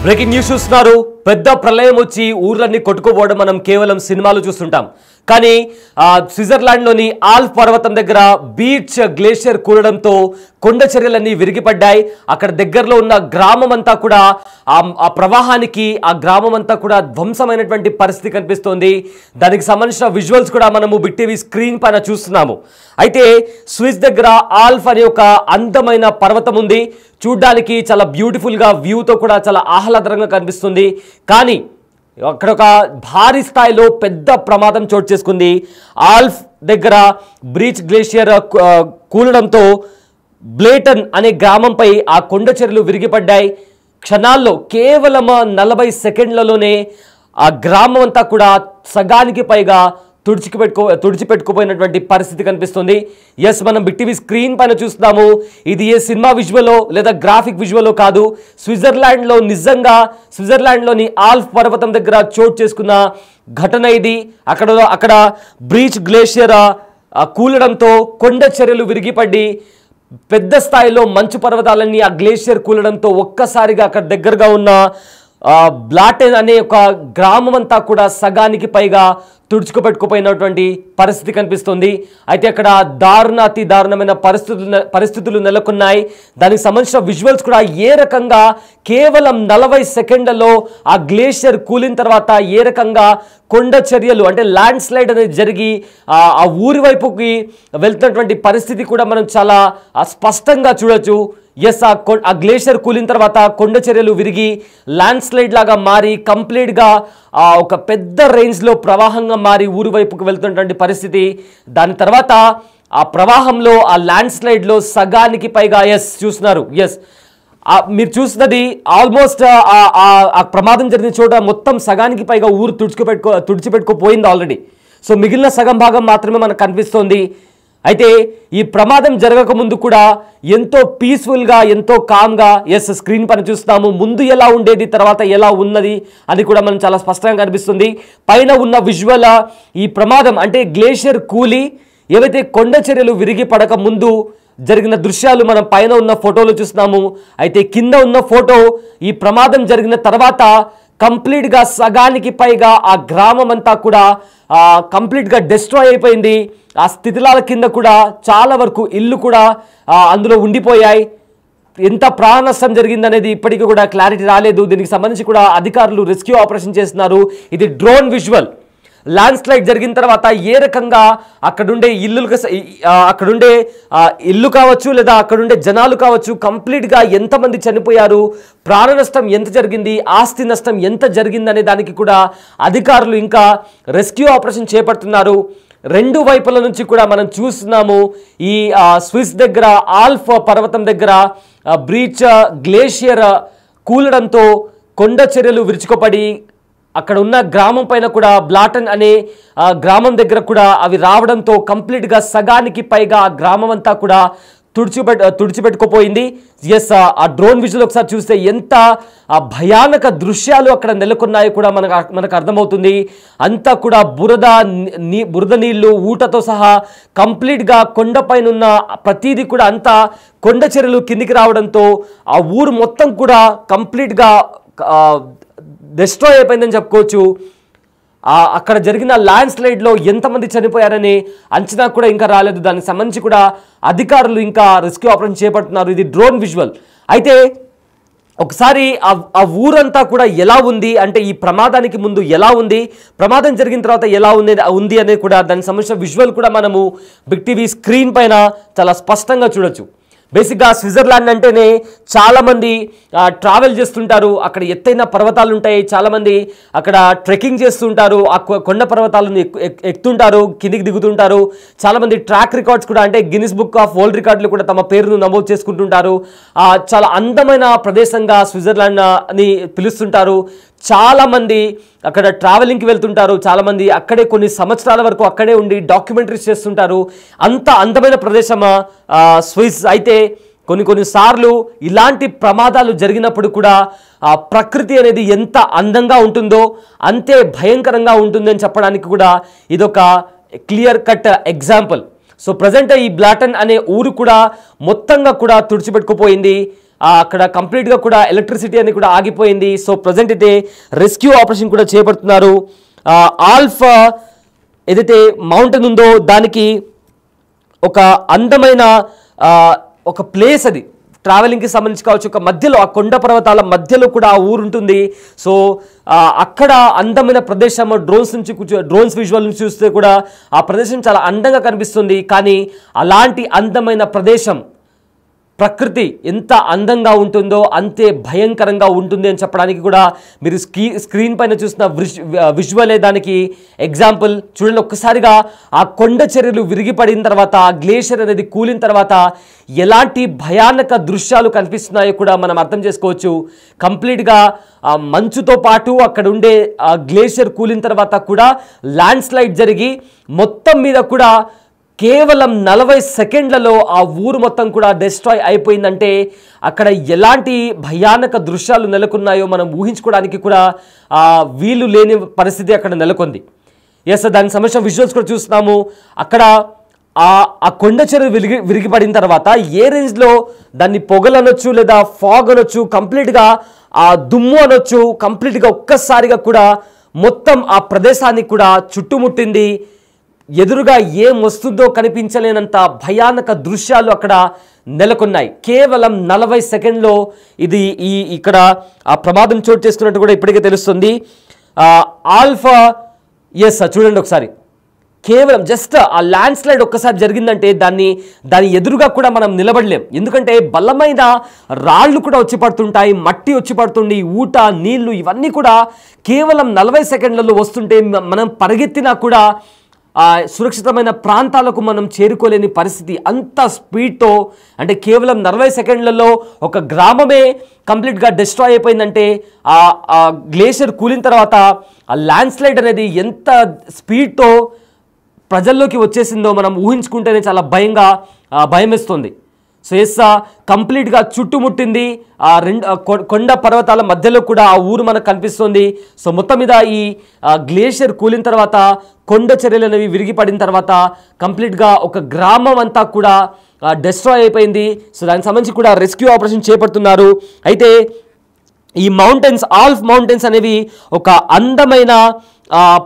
Breaking news చూస్తున్నారు. పెద్ద ప్రళయం వచ్చి ఊర్లన్నీ కొట్టుకుపోవడం మనం కేవలం సినిమాలు చూస్తుంటాం. కానీ స్విట్జర్లాండ్లోని ఆల్ప్ పర్వతం దగ్గర బీచ్ గ్లేషియర్ కూలడంతో కొండ చర్యలన్నీ విరిగిపడ్డాయి. అక్కడ దగ్గరలో ఉన్న గ్రామం అంతా కూడా ఆ ప్రవాహానికి ఆ గ్రామం అంతా కూడా ధ్వంసమైనటువంటి పరిస్థితి కనిపిస్తోంది. దానికి సంబంధించిన విజువల్స్ కూడా మనము బిగ్ టీవీ స్క్రీన్ పైన చూస్తున్నాము. అయితే స్విస్ దగ్గర ఆల్ప్ అనే ఒక అందమైన పర్వతం ఉంది. చూడ్డానికి చాలా బ్యూటిఫుల్గా వ్యూతో కూడా చాలా ఆహ్లాదకరంగా కనిపిస్తుంది. కానీ అక్కడ ఒక భారీ స్థాయిలో పెద్ద ప్రమాదం చోటు చేసుకుంది. ఆల్ప్ దగ్గర బీచ్ గ్లేషియర్ కూలడంతో బ్లేటన్ అనే గ్రామంపై ఆ కొండ చర్యలు విరిగిపడ్డాయి. క్షణాల్లో కేవలం 40 సెకండ్లలోనే ఆ గ్రామం అంతా కూడా సగానికి పైగా తుడిచిపెట్టుకుపోయినటువంటి పరిస్థితి కనిపిస్తుంది. ఎస్, మనం బిగ్ టీవీ స్క్రీన్ పైన చూస్తున్నాము. ఇది ఏ సినిమా విజువలో లేదా గ్రాఫిక్ విజువలో కాదు. స్విట్జర్లాండ్లో నిజంగా స్విట్జర్లాండ్లోని ఆల్ప్ పర్వతం దగ్గర చోటు చేసుకున్న ఘటన ఇది. అక్కడ బీచ్ గ్లేషియర్ కూలడంతో కొండ చర్యలు విరిగిపడి పెద్ద స్థాయిలో మంచు పర్వతాలన్నీ ఆ గ్లేషియర్ కూలడంతో ఒక్కసారిగా అక్కడ దగ్గరగా ఉన్న బ్లాటెన్ అనే ఒక గ్రామం అంతా కూడా సగానికి పైగా తుడుచుకుపెట్టుకుపోయినటువంటి పరిస్థితి కనిపిస్తుంది. అయితే అక్కడ అతి దారుణమైన పరిస్థితులు నెలకొన్నాయి. దానికి సంబంధించిన విజువల్స్ కూడా ఏ రకంగా కేవలం 40 సెకండ్లలో ఆ గ్లేషియర్ కూలిన తర్వాత ఏ రకంగా కొండ చర్యలు అంటే ల్యాండ్ స్లైడ్ అనేది జరిగి ఆ ఊరి వైపుకి వెళ్తున్నటువంటి పరిస్థితి కూడా మనం చాలా స్పష్టంగా చూడొచ్చు. ఎస్, ఆ గ్లేషియర్ కూలిన తర్వాత కొండ చర్యలు విరిగి ల్యాండ్ స్లైడ్ లాగా మారి కంప్లీట్గా ఒక పెద్ద రేంజ్లో ప్రవాహంగా మారి ఊరి వైపుకు వెళ్తున్నటువంటి పరిస్థితి. దాని తర్వాత ఆ ప్రవాహంలో ఆ ల్యాండ్ స్లైడ్లో సగానికి పైగా చూస్తున్నారు. మీరు చూస్తున్నది ఆల్మోస్ట్ ఆ ప్రమాదం జరిగిన చోట మొత్తం సగానికి పైగా ఊరు తుడిచిపెట్టుకుపోయింది ఆల్రెడీ. సో మిగిలిన సగం భాగం మాత్రమే మనకు కనిపిస్తోంది. అయితే ఈ ప్రమాదం జరగక ముందు కూడా ఎంతో పీస్ఫుల్గా ఎంతో కామ్గా స్క్రీన్ పైన చూస్తాము. ముందు ఎలా ఉండేది తర్వాత ఎలా ఉన్నది అని కూడా మనం చాలా స్పష్టంగా కనిపిస్తుంది. పైన ఉన్న విజువల్ ఈ ప్రమాదం అంటే గ్లేషియర్ కూలి ఏవైతే కొండ చర్యలు విరిగి పడక ముందు జరిగిన దృశ్యాలు మనం పైన ఉన్న ఫోటోలో చూస్తున్నాము. అయితే కింద ఉన్న ఫోటో ఈ ప్రమాదం జరిగిన తర్వాత కంప్లీట్గా సగానికి పైగా ఆ గ్రామం అంతా కూడా కంప్లీట్గా డిస్ట్రాయ్ అయిపోయింది. ఆ స్థితిలాల కింద కూడా చాలా వరకు ఇల్లు కూడా అందులో ఉండిపోయాయి. ఎంత ప్రాణ నష్టం జరిగిందనేది ఇప్పటికీ కూడా క్లారిటీ రాలేదు. దీనికి సంబంధించి కూడా అధికారులు రెస్క్యూ ఆపరేషన్ చేస్తున్నారు. ఇది డ్రోన్ విజువల్. ల్యాండ్ స్లైడ్ జరిగిన తర్వాత ఏ రకంగా అక్కడుండే ఇల్లు కావచ్చు లేదా అక్కడుండే జనాలు కావచ్చు కంప్లీట్గా ఎంతమంది చనిపోయారు, ప్రాణ నష్టం ఎంత జరిగింది, ఆస్తి నష్టం ఎంత జరిగింది అనే దానికి కూడా అధికారులు ఇంకా రెస్క్యూ ఆపరేషన్ చేపడుతున్నారు. రెండు వైపుల నుంచి కూడా మనం చూస్తున్నాము. ఈ స్విస్ దగ్గర ఆల్ప్ పర్వతం దగ్గర బీచ్ గ్లేషియర్ కూలడంతో కొండ చర్యలు విరుచుకుపడి అక్కడ ఉన్న గ్రామం పైన కూడా బ్లాటన్ అనే గ్రామం దగ్గర కూడా అవి రావడంతో కంప్లీట్గా సగానికి పైగా ఆ గ్రామం అంతా కూడా తుడిచిపెట్టుకుపోయింది. ఆ డ్రోన్ విజువల్ ఒకసారి చూస్తే ఎంత భయానక దృశ్యాలు అక్కడ నెలకొన్నాయో కూడా మనకు అర్థమవుతుంది. అంతా కూడా బురద నీళ్లు ఊటతో సహా కంప్లీట్గా కొండపైన ఉన్న ప్రతిదీ కూడా అంతా కొండ చర్యలు కిందికి రావడంతో ఆ ఊరు మొత్తం కూడా కంప్లీట్గా డిస్ట్రాయ్ అయిపోయిందని చెప్పుకోవచ్చు. అక్కడ జరిగిన ల్యాండ్ స్లైడ్లో ఎంతమంది చనిపోయారని అంచనా కూడా ఇంకా రాలేదు. దానికి సంబంధించి కూడా అధికారులు ఇంకా రెస్క్యూ ఆపరేషన్ చేపడుతున్నారు. ఇది డ్రోన్ విజువల్. అయితే ఒకసారి ఆ ఊరంతా కూడా ఎలా ఉంది అంటే ఈ ప్రమాదానికి ముందు ఎలా ఉంది, ప్రమాదం జరిగిన తర్వాత ఎలా ఉంది అనేది కూడా దానికి సంబంధించిన విజువల్ కూడా మనము బిగ్ టీవీ స్క్రీన్ పైన చాలా స్పష్టంగా చూడొచ్చు. బేసిక్గా స్విట్జర్లాండ్ అంటేనే చాలామంది ట్రావెల్ చేస్తుంటారు. అక్కడ ఎత్తైన పర్వతాలు ఉంటాయి. చాలామంది అక్కడ ట్రెక్కింగ్ చేస్తుంటారు. ఆ కొండ పర్వతాలను ఎక్కుతుంటారు, కిందికి దిగుతుంటారు. చాలామంది ట్రాక్ రికార్డ్స్ కూడా అంటే గిన్నిస్ బుక్ ఆఫ్ వరల్డ్ రికార్డులు కూడా తమ పేరును నమోదు చేసుకుంటుంటారు. చాలా అందమైన ప్రదేశంగా స్విట్జర్లాండ్ అని పిలుస్తుంటారు. చాలామంది అక్కడ ట్రావెలింగ్కి వెళ్తుంటారు. చాలామంది అక్కడే కొన్ని సంవత్సరాల వరకు అక్కడే ఉండి డాక్యుమెంటరీస్ చేస్తుంటారు. అంత అందమైన ప్రదేశం స్విస్. అయితే కొన్నిసార్లు ఇలాంటి ప్రమాదాలు జరిగినప్పుడు కూడా ఆ ప్రకృతి అనేది ఎంత అందంగా ఉంటుందో అంతే భయంకరంగా ఉంటుందని చెప్పడానికి కూడా ఇదొక clear cut example. So present ఈ బ్లాటన్ అనే ఊరు కూడా మొత్తంగా కూడా తుడిచిపెట్టుకుపోయింది. అక్కడ కంప్లీట్గా కూడా ఎలక్ట్రిసిటీ అని కూడా ఆగిపోయింది. సో ప్రజెంట్ అయితే రెస్క్యూ ఆపరేషన్ కూడా చేపడుతున్నారు. ఆల్ఫ్ ఏదైతే మౌంటైన్ ఉందో దానికి ఒక అందమైన ఒక ప్లేస్, అది ట్రావెలింగ్కి సంబంధించి కావచ్చు, ఒక మధ్యలో ఆ కొండ పర్వతాల మధ్యలో కూడా ఆ ఊరు ఉంటుంది. సో అక్కడ అందమైన ప్రదేశం, డ్రోన్స్ విజువల్ నుంచి చూస్తే కూడా ఆ ప్రదేశం చాలా అందంగా కనిపిస్తుంది. కానీ అలాంటి అందమైన ప్రదేశం, ప్రకృతి ఎంత అందంగా ఉంటుందో అంతే భయంకరంగా ఉంటుంది అని చెప్పడానికి కూడా మీరు స్క్రీన్ పైన చూసిన విజువలే దానికి ఎగ్జాంపుల్. చూడండి, ఒక్కసారిగా ఆ కొండ చర్యలు విరిగిపడిన తర్వాత, ఆ గ్లేషియర్ అనేది కూలిన తర్వాత ఎలాంటి భయానక దృశ్యాలు కనిపిస్తున్నాయో కూడా మనం అర్థం చేసుకోవచ్చు. కంప్లీట్గా మంచుతో పాటు అక్కడ ఉండే గ్లేషియర్ కూలిన తర్వాత కూడా ల్యాండ్ స్లైడ్ జరిగి మొత్తం మీద కూడా కేవలం 40 సెకండ్లలో ఆ ఊరు మొత్తం కూడా డిస్ట్రాయ్ అయిపోయిందంటే అక్కడ ఎలాంటి భయానక దృశ్యాలు నెలకొన్నాయో మనం ఊహించుకోవడానికి కూడా వీలు లేని పరిస్థితి అక్కడ నెలకొంది. ఎస్, దానికి సంబంధించిన విజువల్స్ కూడా చూస్తున్నాము. అక్కడ ఆ కొండ చెరువు విరిగిపడిన తర్వాత ఏ రేంజ్లో దాన్ని పొగలనొచ్చు లేదా ఫాగ్ అనొచ్చు, కంప్లీట్గా ఆ దుమ్ము అనొచ్చు, కంప్లీట్గా ఒక్కసారిగా కూడా మొత్తం ఆ ప్రదేశాన్ని కూడా చుట్టుముట్టింది. ఎదురుగా ఏం వస్తుందో కనిపించలేనంత భయానక దృశ్యాలు అక్కడ నెలకొన్నాయి. కేవలం 40 సెకండ్లో ఇది ఇక్కడ ఆ ప్రమాదం చోటు చేసుకున్నట్టు కూడా ఇప్పటికే తెలుస్తుంది. ఆల్ఫా ఎస్ చూడండి ఒకసారి, కేవలం జస్ట్ ఆ ల్యాండ్ స్లైడ్ ఒక్కసారి జరిగిందంటే దాని ఎదురుగా కూడా మనం నిలబడలేం. ఎందుకంటే బలమైన రాళ్ళు కూడా వచ్చి పడుతుంటాయి, మట్టి వచ్చి పడుతుంది, ఊట నీళ్లు ఇవన్నీ కూడా కేవలం 40 సెకండ్లలో వస్తుంటే మనం పరిగెత్తినా కూడా సురక్షితమైన ప్రాంతాలకు మనం చేరుకోలేని పరిస్థితి. అంత స్పీడ్తో, అంటే కేవలం 40 సెకండ్లలో ఒక గ్రామమే కంప్లీట్గా డిస్ట్రాయ్ అయిపోయిందంటే ఆ గ్లేషియర్ కూలిన తర్వాత ఆ ల్యాండ్ స్లైడ్ అనేది ఎంత స్పీడ్తో ప్రజల్లోకి వచ్చేసిందో మనం ఊహించుకుంటేనే చాలా భయం వేస్తుంది. సో ఎస్, కంప్లీట్గా చుట్టుముట్టింది. కొండ పర్వతాల మధ్యలో కూడా ఆ ఊరు మనకు కనిపిస్తుంది. సో మొత్తం మీద ఈ గ్లేషియర్ కూలిన తర్వాత, కొండ చర్యలు అనేవి విరిగిపడిన తర్వాత కంప్లీట్గా ఒక గ్రామం అంతా కూడా డిస్ట్రాయ్ అయిపోయింది. సో దానికి సంబంధించి కూడా రెస్క్యూ ఆపరేషన్ చేపడుతున్నారు. అయితే ఈ ఆల్ఫ్ మౌంటైన్స్ అనేవి ఒక అందమైన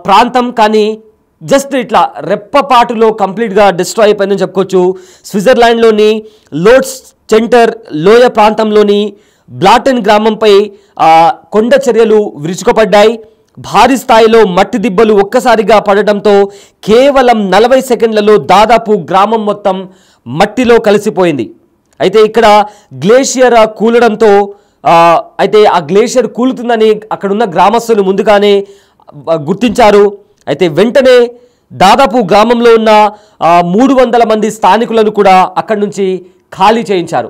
ప్రాంతం, కానీ జస్ట్ ఇట్లా రెప్పపాటులో కంప్లీట్గా డిస్ట్రాయ్ అయిపోయిందని చెప్పుకోవచ్చు. స్విట్జర్లాండ్లోని లోట్స్ సెంటర్ లోయ ప్రాంతంలోని బ్లాటన్ గ్రామంపై కొండ చర్యలు విరుచుకుపడ్డాయి. భారీ స్థాయిలో మట్టి దిబ్బలు ఒక్కసారిగా పడటంతో కేవలం 40 సెకండ్లలో దాదాపు గ్రామం మొత్తం మట్టిలో కలిసిపోయింది. అయితే ఇక్కడ గ్లేషియర్ కూలడంతో అయితే ఆ గ్లేషియర్ కూలుతుందని అక్కడున్న గ్రామస్తులు ముందుగానే గుర్తించారు. అయితే వెంటనే దాదాపు గ్రామంలో ఉన్న 300 మంది స్థానికులను కూడా అక్కడి నుంచి ఖాళీ చేయించారు.